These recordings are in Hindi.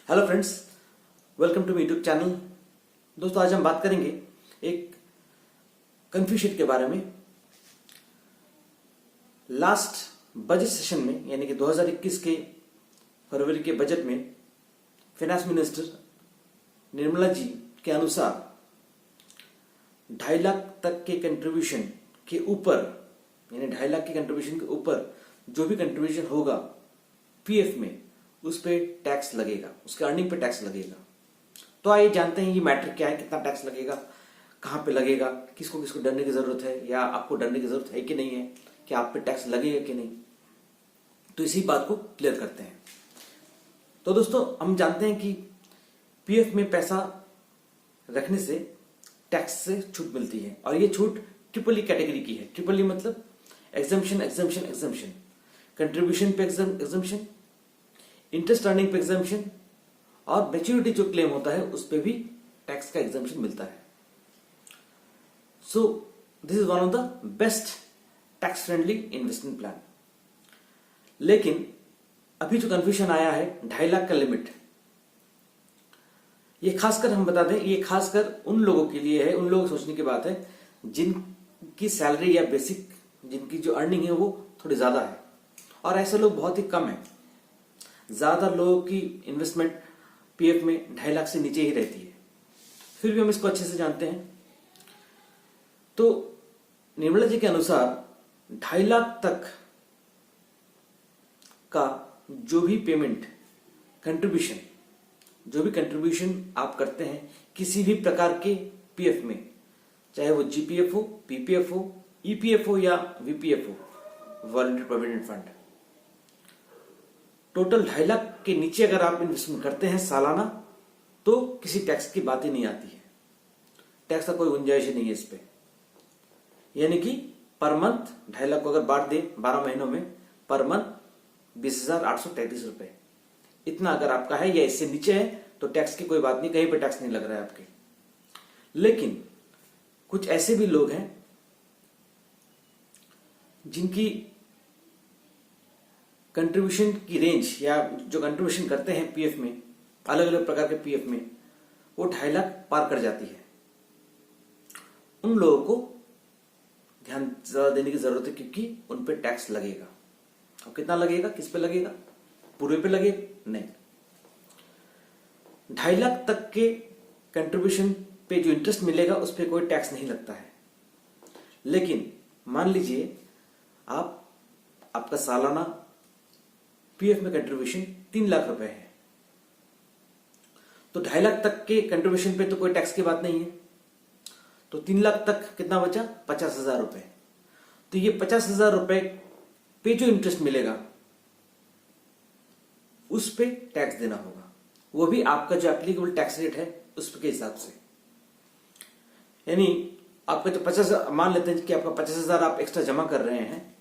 Hello friends, welcome to YouTube channel. दोस्तों, आज हम बात करेंगे एक कंफ्यूजन के बारे में। लास्ट बजट सेशन में यानी कि 2021 के फरवरी के बजट में फाइनेंस मिनिस्टर निर्मला जी के अनुसार 2.5 लाख तक के कंट्रीब्यूशन के ऊपर यानी 2.5 लाख के कंट्रीब्यूशन के ऊपर जो भी कंट्रीब्यूशन होगा पीएफ में उस पे टैक्स लगेगा, उसके अर्निंग पे टैक्स लगेगा। तो आइए जानते हैं ये मैटर क्या है, कितना टैक्स लगेगा, कहां पे लगेगा, किसको किसको डरने की जरूरत है या आपको डरने की जरूरत है कि नहीं है, कि आप पे टैक्स लगेगा कि नहीं। तो इसी बात को क्लियर करते हैं। तो दोस्तों, हम जानते हैं कि पीएफ में पैसा रखने से टैक्स से छूट मिलती है और ये छूट ट्रिपल ई कैटेगरी की है। ट्रिपल ई मतलब एग्जम्पशन एग्जम्पशन एग्जम्पशन, कंट्रीब्यूशन पे एग्जम्पशन, इंटरेस्ट अर्निंग पे एग्जम्पशन और मैच्योरिटी जो क्लेम होता है उस पे भी टैक्स का एग्जम्पशन मिलता है। So this is one of the best tax friendly investment plan. लेकिन अभी जो कंफ्यूजन आया है 2.5 लाख का लिमिट, ये खासकर हम बता दें, ये खासकर उन लोगों के लिए है, उन लोगों को सोचने की बात है जिनकी सैलरी या बेसिक जिनकी जो अर्निंग है वो थोड़ी ज्यादा है, और ऐसे लोग बहुत ही कम है। ज्यादा लोगों की इन्वेस्टमेंट पीएफ में 2.5 लाख से नीचे ही रहती है। फिर भी हम इसको अच्छे से जानते हैं। तो निर्मला जी के अनुसार 2.5 लाख तक का जो भी पेमेंट कंट्रीब्यूशन, जो भी कंट्रीब्यूशन आप करते हैं किसी भी प्रकार के पीएफ में, चाहे वो जीपीएफ हो, पीपीएफ हो, ईपीएफ हो या वीपीएफ हो, voluntary provident fund, total 2.5 lakh के नीचे अगर आप इन्वेस्टमेंट करते हैं सालाना तो किसी टैक्स की बात ही नहीं आती है। टैक्स का कोई गुंजाइश ही नहीं है इस पे। यानी कि पर मंथ 2.5 लाख को अगर बांट दे 12 महीनों में, पर मंथ 20,833 रुपए, इतना अगर आपका है या इससे नीचे है तो टैक्स की कोई बात नहीं, कहीं पे टैक्स नहीं लग रहा है आपके। लेकिन कुछ ऐसे भी लोग हैं जिनकी कंट्रीब्यूशन की रेंज या जो कंट्रीब्यूशन करते हैं पीएफ में, अलग अलग प्रकार के पीएफ में, वो 2.5 लाख पार कर जाती है। उन लोगों को ध्यान ज्यादा देने की जरूरत है क्योंकि उन पे टैक्स लगेगा। अब कितना लगेगा, किस पे लगेगा, पूरे पे लगेगा? नहीं। 2.5 लाख तक के कंट्रीब्यूशन पे जो इंटरेस्ट मिलेगा उस पे कोई टैक्स नहीं लगता है। लेकिन मान लीजिए आपका सालाना पीएफ में कंट्रीब्यूशन 3 लाख रुपए है, तो 2.5 लाख तक के कंट्रीब्यूशन पे तो कोई टैक्स की बात नहीं है। तो 3 लाख तक कितना बचा? 50,000 रुपए। तो ये 50,000 रुपए पे जो इंटरेस्ट मिलेगा उस पे टैक्स देना होगा, वो भी आपका जो एप्लीकेबल टैक्स रेट है उसके हिसाब से। यानी आपका जो 50, मान लेते हैं कि आपका 50,000 आप एक्स्ट्रा जमा कर रहे हैं,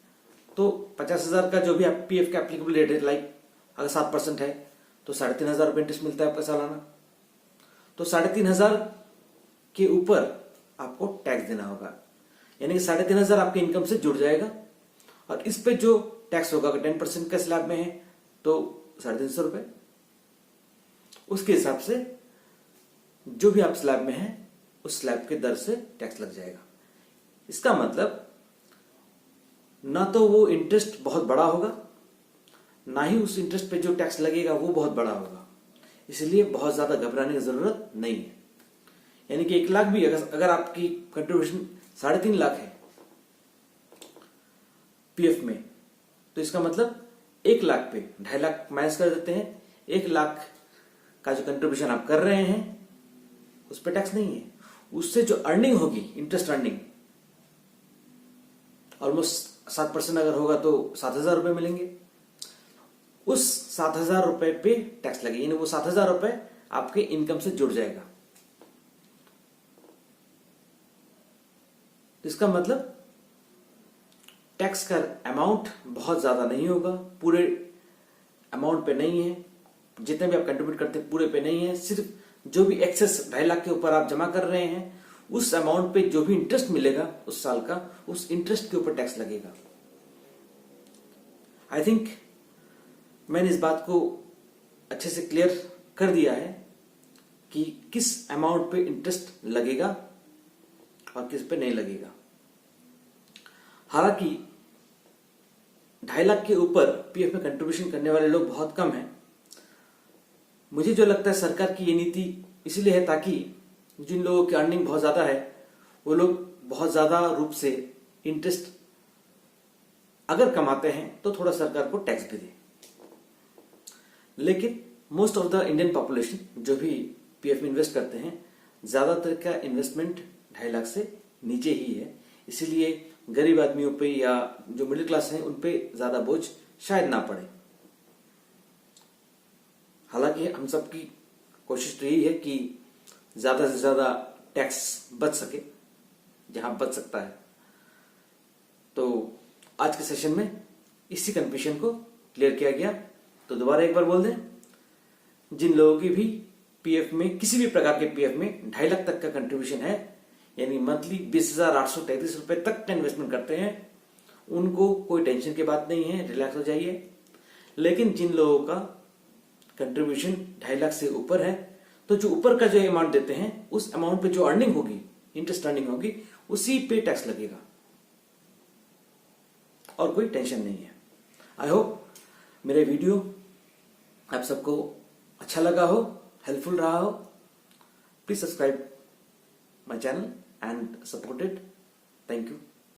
तो 50,000 का जो भी आप पीएफ का एप्लीकेबल रेट है, लाइक अगर 7% है तो 3,500 रुपए इंटरेस्ट मिलता है आपका सालाना। तो 3,500 के ऊपर आपको टैक्स देना होगा। यानी कि 3,500 आपके इनकम से जुड़ जाएगा और इस पे जो टैक्स होगा, अगर 10% का स्लैब में है तो 350 रुपए, उसके हिसाब से जो भी आप स्लैब में है उस स्लैब के दर से टैक्स लग जाएगा। इसका मतलब ना तो वो इंटरेस्ट बहुत बड़ा होगा, ना ही उस इंटरेस्ट पे जो टैक्स लगेगा वो बहुत बड़ा होगा। इसलिए बहुत ज्यादा घबराने की जरूरत नहीं है। यानी कि 1 लाख भी अगर आपकी कंट्रीब्यूशन 3.5 लाख है पीएफ में, तो इसका मतलब 1 लाख पे 2.5 लाख माइनस कर देते हैं। 1 लाख का जो कंट्रीब्यूशन आप कर रहे हैं उस पर टैक्स नहीं है। उससे जो अर्निंग होगी, इंटरेस्ट अर्निंग, ऑलमोस्ट 7% अगर होगा तो 7,000 रुपए मिलेंगे। उस 7,000 रुपए पे टैक्स लगेगा, यानी वो 7,000 रुपए आपके इनकम से जुड़ जाएगा। इसका मतलब टैक्स का अमाउंट बहुत ज्यादा नहीं होगा, पूरे अमाउंट पे नहीं है, जितने भी आप कंट्रीब्यूट करते हैं पूरे पे नहीं है। सिर्फ जो भी एक्सेस 2.5 लाख के ऊपर आप जमा कर रहे हैं उस अमाउंट पे जो भी इंटरेस्ट मिलेगा उस साल का, उस इंटरेस्ट के ऊपर टैक्स लगेगा। आई थिंक मैंने इस बात को अच्छे से क्लियर कर दिया है कि किस अमाउंट पे इंटरेस्ट लगेगा और किस पे नहीं लगेगा। हालांकि 2.5 लाख के ऊपर पीएफ में कंट्रीब्यूशन करने वाले लोग बहुत कम हैं। मुझे जो लगता है सरकार की ये नीति इसलिए है ताकि जिन लोगों की अर्निंग बहुत ज्यादा है वो लोग बहुत ज्यादा रूप से इंटरेस्ट अगर कमाते हैं तो थोड़ा सरकार को टैक्स भी दे। लेकिन most of the Indian population जो भी पीएफ में इन्वेस्ट करते हैं ज्यादातर का इन्वेस्टमेंट 2.5 लाख से नीचे ही है, इसीलिए गरीब आदमियों पे या जो मिडिल क्लास हैं उन पे ज्यादा बोझ शायद ना पड़े। हालांकि हम सबकी कोशिश तो यही है कि ज्यादा से ज्यादा टैक्स बच सके जहां बच सकता है। तो आज के सेशन में इसी कंफ्यूजन को क्लियर किया गया। तो दोबारा एक बार बोल दें, जिन लोगों की भी पीएफ में किसी भी प्रकार के पीएफ में 2.5 लाख तक का कंट्रीब्यूशन है यानी मंथली 20,833 रुपए तक का इन्वेस्टमेंट करते हैं उनको कोई टेंशन की बात नहीं है, रिलैक्स हो जाइए। लेकिन जिन लोगों का कंट्रीब्यूशन 2.5 लाख से ऊपर है तो जो ऊपर का जो अमाउंट देते हैं उस अमाउंट पे जो अर्निंग होगी, इंटरेस्ट अर्निंग होगी, उसी पे टैक्स लगेगा और कोई टेंशन नहीं है। आई होप मेरे वीडियो आप सबको अच्छा लगा हो, हेल्पफुल रहा हो। Please subscribe my channel and support it. Thank you.